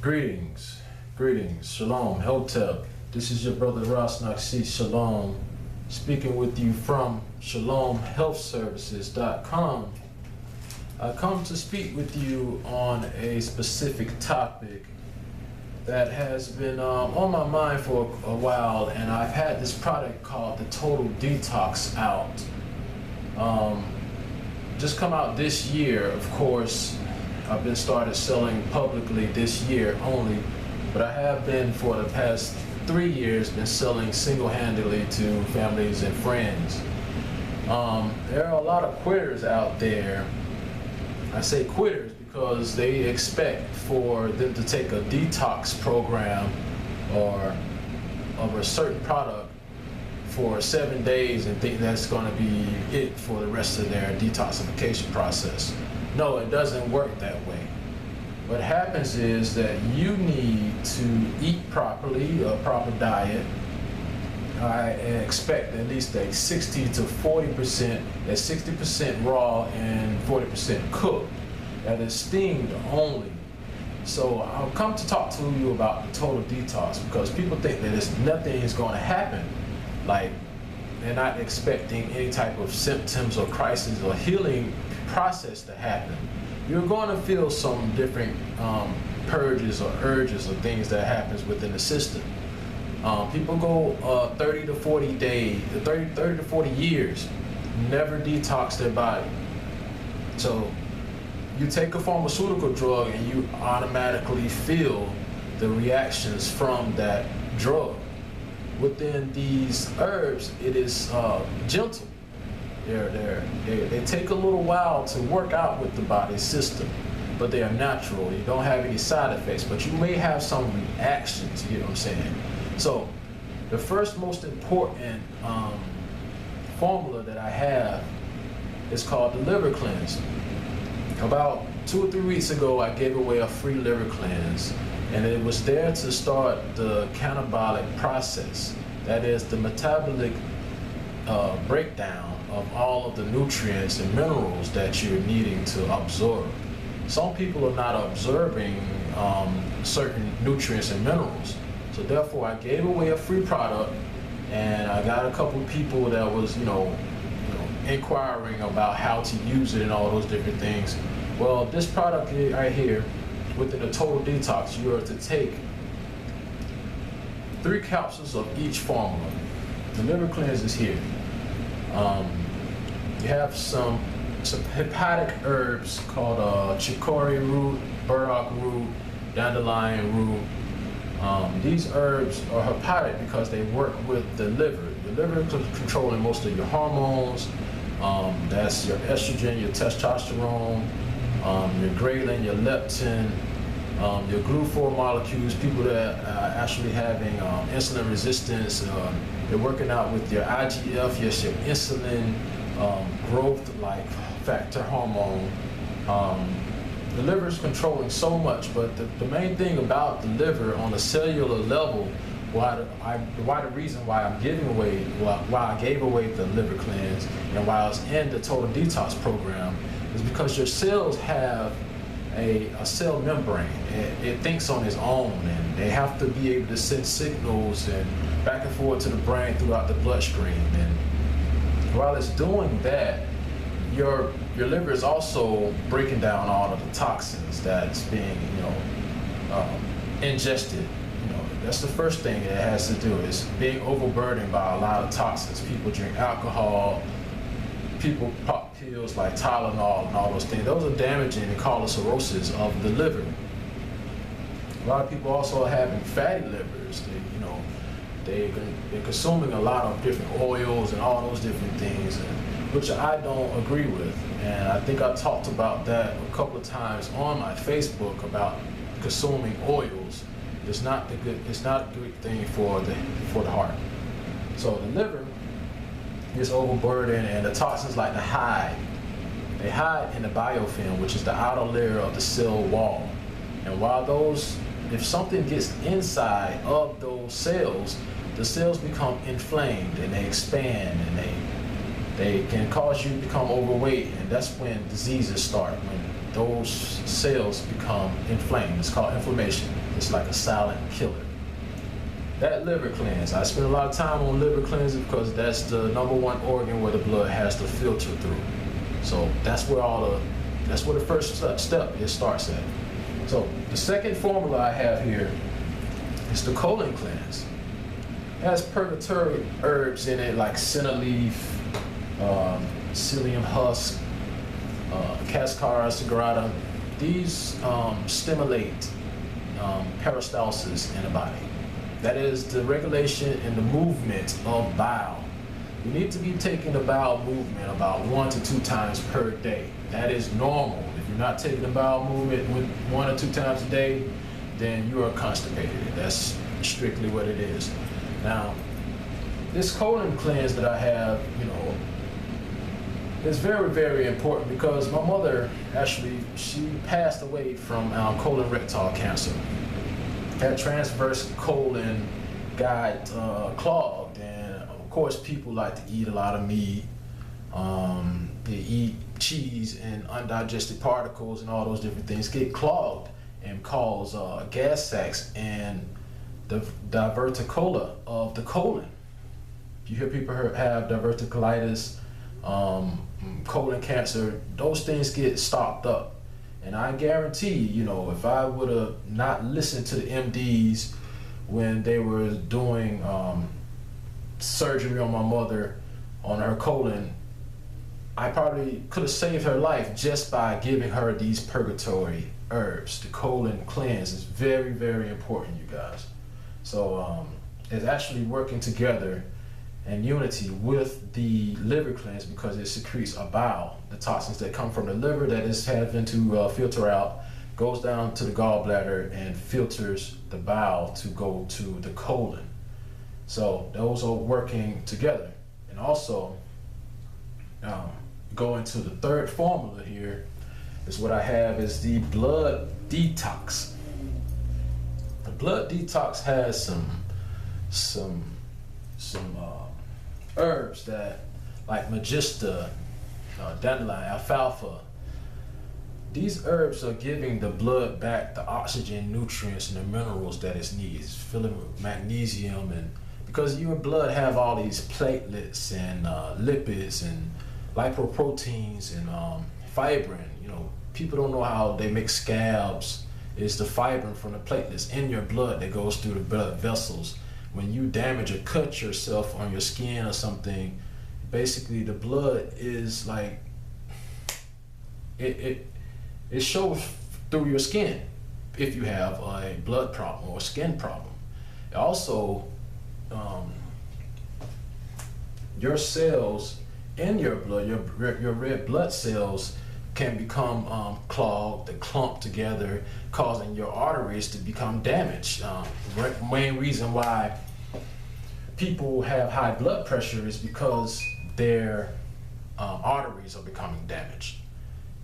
Greetings, greetings, shalom, hotep. This is your brother Ras Naksi Shalom, speaking with you from ShalomHealthServices.com. I come to speak with you on a specific topic that has been on my mind for a while, and I've had this product called the Total Detox out. Just come out this year, of course. I've been started selling publicly this year only, but I have been for the past 3 years been selling single-handedly to families and friends. There are a lot of quitters out there. I say quitters because they expect for them to take a detox program or of a certain product for 7 days and think that's going to be it for the rest of their detoxification process. No, it doesn't work that way. What happens is that you need to eat properly, a proper diet. I expect at least a 60 to 40%, at 60% raw and 40% cooked. That is steamed only. So I'll come to talk to you about the total detox because people think that nothing is going to happen. Like they're not expecting any type of symptoms or crisis or healing process to happen. You're going to feel some different purges or urges or things that happens within the system. People go 30 to 40 days, 30 to 40 years, never detox their body. So you take a pharmaceutical drug and you automatically feel the reactions from that drug. Within these herbs, it is gentle. They take a little while to work out with the body system, but they are natural. You don't have any side effects, but you may have some reactions, you know what I'm saying? So the first most important formula that I have is called the liver cleanse. About 2 or 3 weeks ago, I gave away a free liver cleanse, and it was there to start the catabolic process. That is the metabolic breakdown of all of the nutrients and minerals that you're needing to absorb. Some people are not absorbing certain nutrients and minerals. So therefore I gave away a free product, and I got a couple of people that was, inquiring about how to use it and all those different things. Well, this product right here, within the Total Detox, you are to take 3 capsules of each formula. The liver cleanse is here. You have some hepatic herbs called chicory root, burdock root, dandelion root. These herbs are hepatic because they work with the liver. The liver is controlling most of your hormones. That's your estrogen, your testosterone, your ghrelin, your leptin, your GLU4 molecules. People that are actually having insulin resistance, they're working out with your IGF, yes, your insulin, growth like factor hormone. The liver is controlling so much, but the main thing about the liver on a cellular level, the reason why I'm giving away, why I gave away the liver cleanse and why I was in the Total Detox program is because your cells have a cell membrane. It thinks on its own, and they have to be able to send signals and back and forth to the brain throughout the bloodstream. And while it's doing that, your liver is also breaking down all of the toxins that's being ingested. That's the first thing it has to do, is being overburdened by a lot of toxins. People drink alcohol, people pop pills like Tylenol and all those things. Those are damaging and cause cirrhosis of the liver. A lot of people also are having fatty livers. They're consuming a lot of different oils and all those different things, which I don't agree with. And I think I talked about that a couple of times on my Facebook about consuming oils. It's not a good thing for the heart. So the liver is overburdened, and the toxins like to hide. They hide in the biofilm, which is the outer layer of the cell wall. And if something gets inside of those cells, the cells become inflamed and they expand, and they can cause you to become overweight, and that's when diseases start. those cells become inflamed. It's called inflammation. It's like a silent killer. That liver cleanse, I spend a lot of time on liver cleansing because that's the number one organ where the blood has to filter through. So that's where the first step it starts at. So the second formula I have here is the colon cleanse. It has purgatory herbs in it like senna leaf, psyllium husk, Cascara sagrada. These stimulate peristalsis in the body. That is the regulation and the movement of bile. You need to be taking the bowel movement about 1 to 2 times per day. That is normal. If you're not taking the bowel movement 1 or 2 times a day, then you are constipated. That's strictly what it is. Now, this colon cleanse that I have, is very, very important because my mother actually, she passed away from colorectal cancer. That transverse colon got clogged, and of course people like to eat a lot of meat. They eat cheese and undigested particles and all those different things get clogged and cause gas sacs and the diverticola of the colon. You hear people have diverticulitis, colon cancer, those things get stopped up. And I guarantee, if I would have not listened to the MDs when they were doing surgery on my mother, on her colon, I probably could have saved her life just by giving her these purgatory herbs. The colon cleanse is very, very important, you guys. So it's actually working together in unity with the liver cleanse because it secretes a bile. The toxins that come from the liver that is having to filter out goes down to the gallbladder and filters the bile to go to the colon. So those are working together. And also, going to the third formula here is what I have is the blood detox. The blood detox has some herbs that, like magista, dandelion, alfalfa. These herbs are giving the blood back the oxygen, nutrients, and the minerals that it needs. It's filling with magnesium, and because your blood have all these platelets and lipids and lipoproteins and fibrin. People don't know how they make scabs. It's the fibrin from the platelets in your blood that goes through the blood vessels. When you damage or cut yourself on your skin or something, basically the blood is like, it shows through your skin if you have a blood problem or a skin problem. Also, your cells in your blood, your red blood cells can become clogged and clumped together, causing your arteries to become damaged. Main reason why people have high blood pressure is because their arteries are becoming damaged.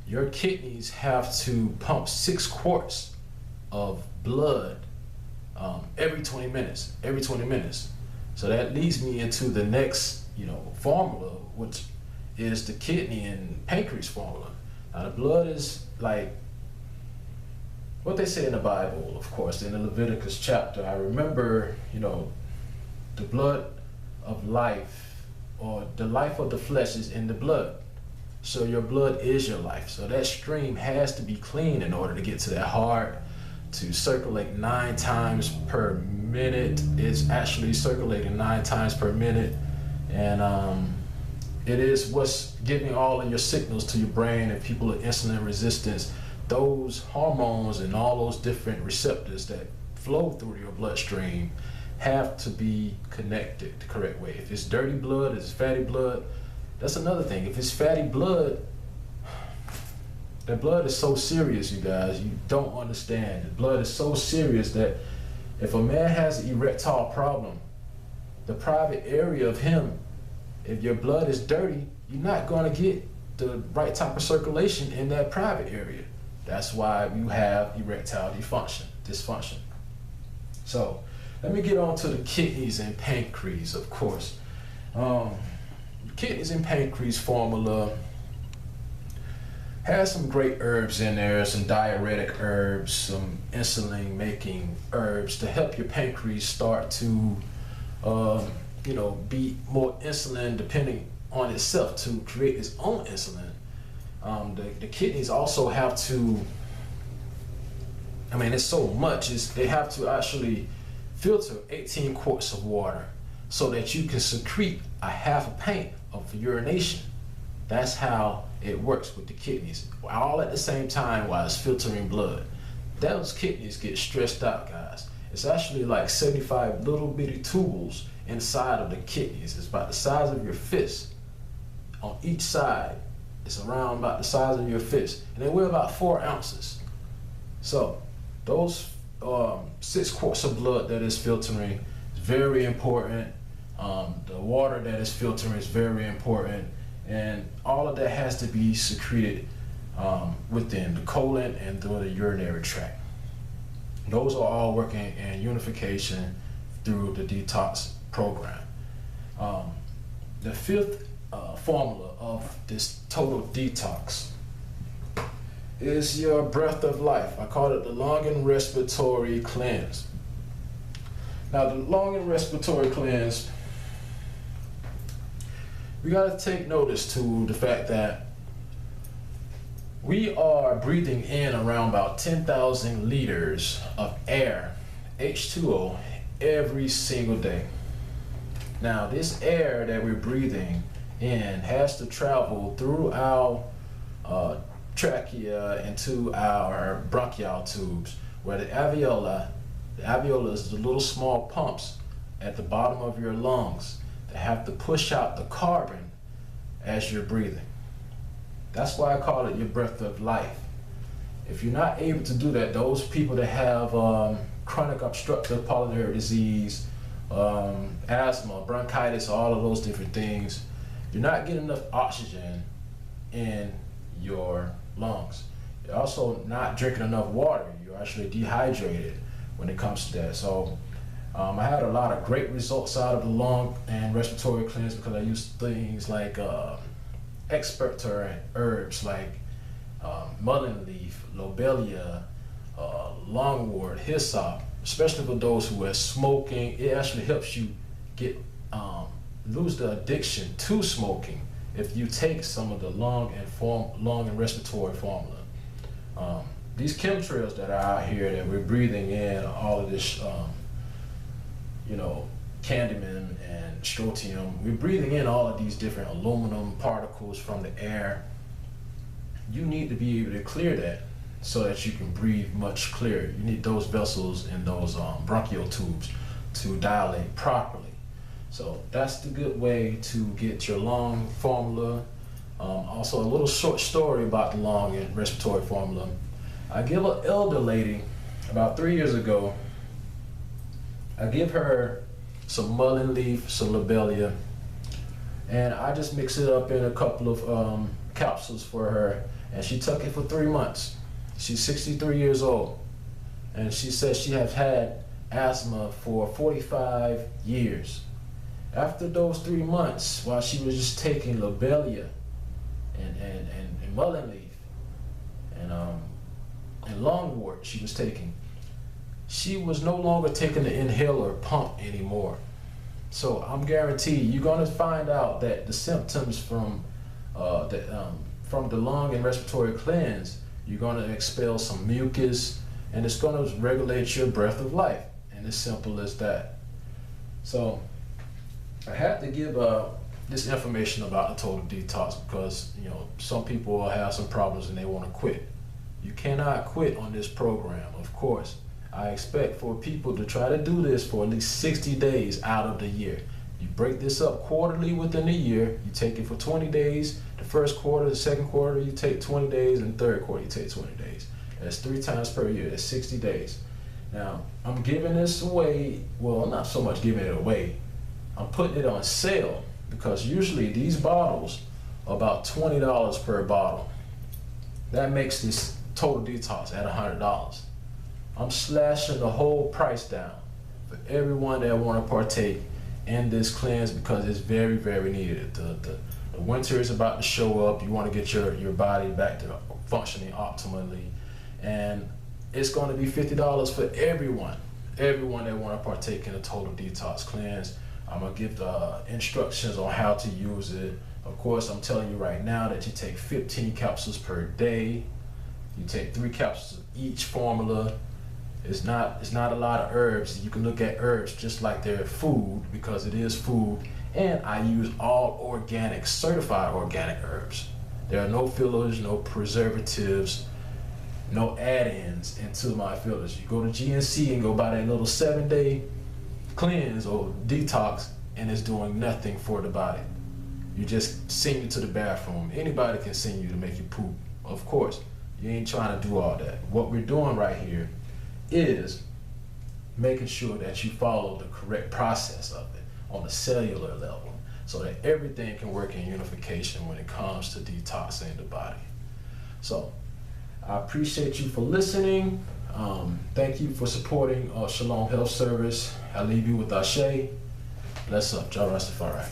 Your kidneys have to pump 6 quarts of blood every 20 minutes. So that leads me into the next, formula, which is the kidney and pancreas formula. Now the blood is like what they say in the Bible, of course, in the Leviticus chapter. I remember, the blood of life, or the life of the flesh is in the blood. So your blood is your life. So that stream has to be clean in order to get to that heart, to circulate 9 times per minute. It's actually circulating 9 times per minute. And it is what's giving all of your signals to your brain. If people are insulin resistant, those hormones and all those different receptors that flow through your bloodstream have to be connected the correct way. If it's dirty blood, if it's fatty blood, that's another thing. If it's fatty blood, that blood is so serious, you guys, you don't understand. The blood is so serious that if a man has an erectile problem, the private area of him, if your blood is dirty, you're not going to get the right type of circulation in that private area. That's why you have erectile dysfunction. So let me get on to the kidneys and pancreas, of course. Kidneys and pancreas formula. Has some great herbs in there, some diuretic herbs, some insulin making herbs to help your pancreas start to be more insulin depending on itself to create its own insulin. The kidneys also have to, it's so much, they have to actually filter 18 quarts of water so that you can secrete a half a pint of urination. That's how it works with the kidneys, all at the same time while it's filtering blood. Those kidneys get stressed out, guys. It's actually like 75 little bitty tubules inside of the kidneys. It's about the size of your fist on each side. It's around about the size of your fist, and they weigh about 4 ounces. So those 6 quarts of blood that is filtering is very important. The water that is filtering is very important, and all of that has to be secreted within the colon and through the urinary tract. Those are all working in unification through the detox program. The fifth formula of this total detox is your breath of life. I call it the lung and respiratory cleanse. Now, the lung and respiratory cleanse, we got to take notice to the fact that we are breathing in around about 10,000 liters of air, H2O, every single day. Now, this air that we're breathing in has to travel through our trachea into our bronchial tubes, where the alveoli is the little small pumps at the bottom of your lungs that have to push out the carbon as you're breathing. That's why I call it your breath of life. If you're not able to do that, those people that have chronic obstructive pulmonary disease, asthma, bronchitis, all of those different things, you're not getting enough oxygen in your lungs. You're also not drinking enough water. You're actually dehydrated when it comes to that. So I had a lot of great results out of the lung and respiratory cleanse because I used things like expectorant herbs like mullein leaf, lobelia, lungwort, hyssop, especially for those who are smoking. It actually helps you get lose the addiction to smoking if you take some of the lung and respiratory formula. These chemtrails that are out here that we're breathing in, all of this, candyman and strontium, we're breathing in all of these different aluminum particles from the air. You need to be able to clear that so that you can breathe much clearer. You need those vessels and those bronchial tubes to dilate properly. So that's the good way to get your lung formula. Also, a little short story about the lung and respiratory formula. I give an elder lady about 3 years ago, I give her some mullein leaf, some lobelia, and I just mix it up in a couple of capsules for her, and she took it for 3 months. She's 63 years old, and she says she has had asthma for 45 years. After those 3 months, while she was just taking lobelia and mullein leaf and lungwort she was taking, she was no longer taking the inhaler pump anymore. So I'm guaranteed you're going to find out that the symptoms from the lung and respiratory cleanse, you're going to expel some mucus, and it's going to regulate your breath of life. And as simple as that. So I had to give this information about the total detox because some people will have some problems and they want to quit. You cannot quit on this program, of course. I expect for people to try to do this for at least 60 days out of the year. You break this up quarterly within a year. You take it for 20 days. The first quarter, the second quarter, you take 20 days, and the third quarter, you take 20 days. That's 3 times per year. That's 60 days. Now, I'm giving this away. Well, I'm not so much giving it away. I'm putting it on sale because usually these bottles are about $20 per bottle. That makes this total detox at $100. I'm slashing the whole price down for everyone that want to partake in this cleanse because it's very, very needed. The The winter is about to show up. You want to get your body back to functioning optimally, and it's going to be $50 for everyone that want to partake in a total detox cleanse. I'm going to give the instructions on how to use it. Of course, I'm telling you right now that you take 15 capsules per day. You take 3 capsules of each formula. It's not a lot of herbs. You can look at herbs just like they're food, because it is food. And I use all organic, certified organic herbs. There are no fillers, no preservatives, no add-ins into my fillers. You go to GNC and go buy that little 7-day cleanse or detox, and it's doing nothing for the body. You just send you to the bathroom. Anybody can send you to make you poop. Of course, you ain't trying to do all that. What we're doing right here is making sure that you follow the correct process of it on a cellular level, so that everything can work in unification when it comes to detoxing the body. So I appreciate you for listening. Thank you for supporting Shalom Health Service. I leave you with Ashe. Bless up, Jah Rastafari.